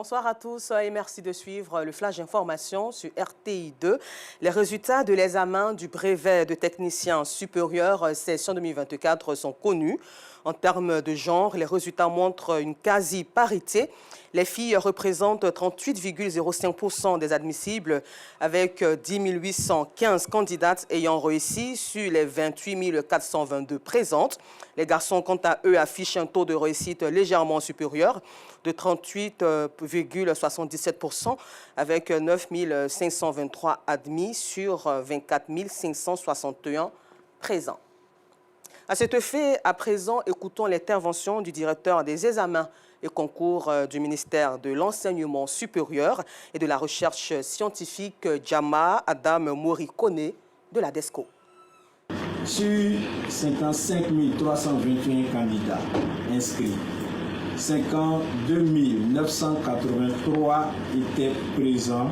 Bonsoir à tous et merci de suivre le flash d'information sur RTI 2. Les résultats de l'examen du brevet de technicien supérieur session 2024 sont connus. En termes de genre, les résultats montrent une quasi-parité. Les filles représentent 38,05% des admissibles avec 10 815 candidates ayant réussi sur les 28 422 présentes. Les garçons, quant à eux, affichent un taux de réussite légèrement supérieur de 38,77% avec 9 523 admis sur 24 561 présents. À cet effet, à présent, écoutons l'intervention du directeur des examens et concours du ministère de l'Enseignement supérieur et de la recherche scientifique, Djama Adam Morikone de la DESCO. Sur 55 321 candidats inscrits, 52 983 étaient présents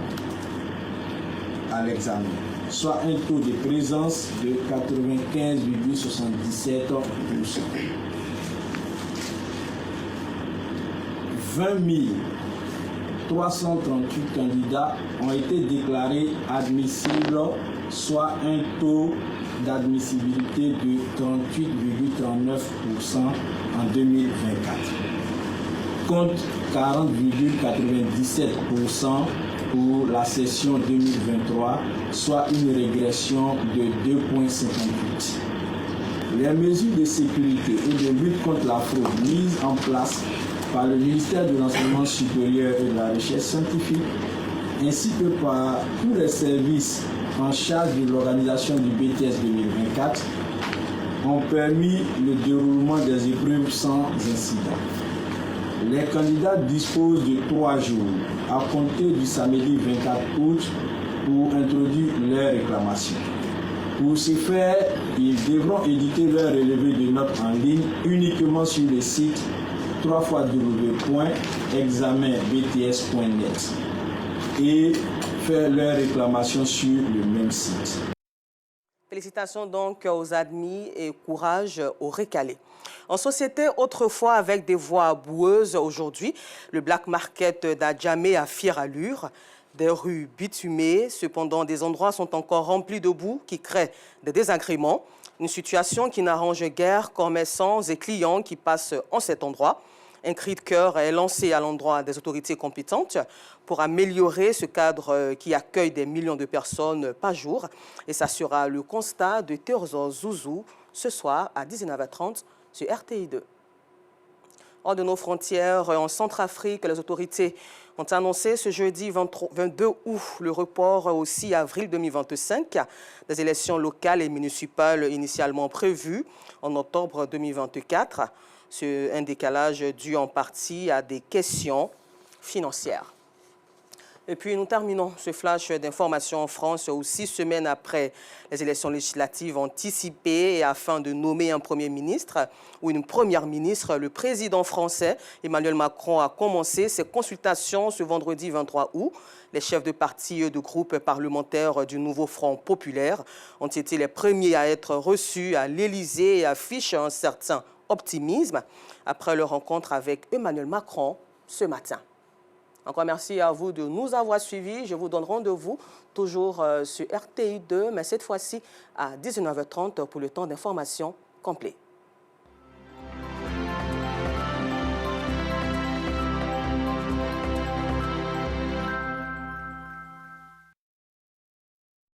à l'examen, soit un taux de présence de 95,77%. 20 338 candidats ont été déclarés admissibles, soit un taux d'admissibilité de 38,39% en 2024, contre 40,97% pour la session 2023, soit une régression de 2,58. Les mesures de sécurité et de lutte contre la fraude mises en place par le ministère de l'Enseignement supérieur et de la recherche scientifique, ainsi que par tous les services en charge de l'organisation du BTS 2024, ont permis le déroulement des épreuves sans incident. Les candidats disposent de 3 jours à compter du samedi 24 août pour introduire leurs réclamations. Pour ce faire, ils devront éditer leur relevé de notes en ligne uniquement sur le site www.examenbts.net et faire leur réclamation sur le même site. Félicitations donc aux admis et courage aux récalés. En société, autrefois avec des voies boueuses, aujourd'hui, le Black Market d'Adjamé a fière allure. Des rues bitumées, cependant des endroits sont encore remplis de boue qui créent des désagréments. Une situation qui n'arrange guère commerçants et clients qui passent en cet endroit. Un cri de cœur est lancé à l'endroit des autorités compétentes pour améliorer ce cadre qui accueille des millions de personnes par jour. Et ça sera le constat de Théodore Zouzou ce soir à 19h30 sur RTI 2. Hors de nos frontières, en Centrafrique, les autorités ont annoncé ce jeudi 22 août le report au 6 avril 2025 des élections locales et municipales initialement prévues en octobre 2024. C'est un décalage dû en partie à des questions financières. Et puis nous terminons ce flash d'information en France où 6 semaines après les élections législatives anticipées et afin de nommer un Premier ministre ou une Première ministre, le président français Emmanuel Macron a commencé ses consultations ce vendredi 23 août. Les chefs de partis et de groupes parlementaires du nouveau Front populaire ont été les premiers à être reçus à l'Élysée et affichent un certain optimisme après leur rencontre avec Emmanuel Macron ce matin. Encore merci à vous de nous avoir suivis. Je vous donne rendez-vous toujours sur RTI 2, mais cette fois-ci à 19h30 pour le temps d'information complet.